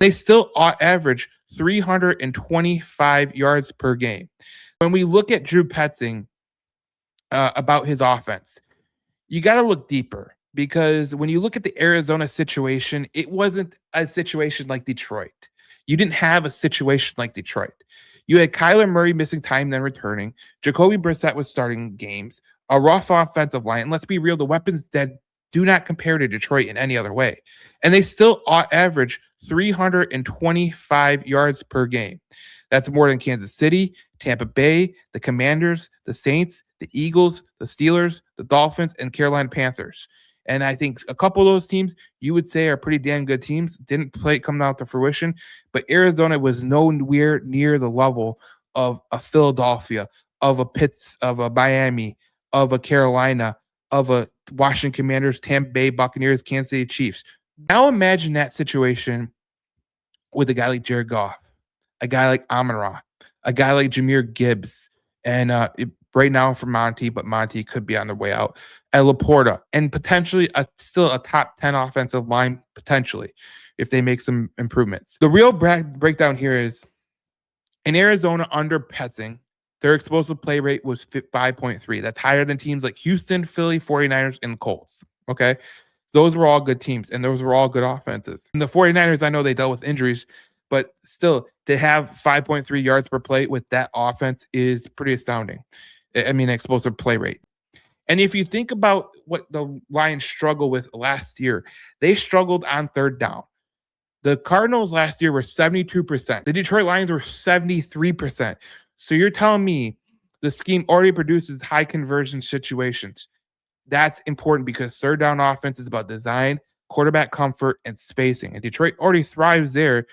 They still average 325 yards per game. When we look at Drew Petzing about his offense, you got to look deeper because when you look at the Arizona situation, it wasn't a situation like Detroit. You didn't have a situation like Detroit. You had Kyler Murray missing time, then returning. Jacoby Brissett was starting games, a rough offensive line. And let's be real, the weapons that do not compare to Detroit in any other way. And they still average 325 yards per game. That's more than Kansas City, Tampa Bay, the Commanders, the Saints, the Eagles, the Steelers, the Dolphins, and Carolina Panthers. And I think a couple of those teams you would say are pretty damn good teams. Didn't come out to fruition, but Arizona was nowhere near the level of a Philadelphia, of a Miami, of a Carolina, of a Washington Commanders, Tampa Bay Buccaneers, Kansas City Chiefs. Now imagine that situation with a guy like Jared Goff, a guy like Amon-Ra, a guy like Jahmyr Gibbs, and right now for Monty, but Monty could be on the way out, at Laporta, and potentially still a top 10 offensive line, potentially, if they make some improvements. The real breakdown here is, in Arizona under Petzing, their explosive play rate was 5.3. That's higher than teams like Houston, Philly, 49ers, and Colts, okay? Those were all good teams, and those were all good offenses. And the 49ers, I know they dealt with injuries, but still, to have 5.3 yards per play with that offense is pretty astounding. I mean, explosive play rate. And if you think about what the Lions struggled with last year, they struggled on third down. The Cardinals last year were 72%. The Detroit Lions were 73%. So you're telling me the scheme already produces high conversion situations. That's important because third down offense is about design, quarterback comfort, and spacing. And Detroit already thrives there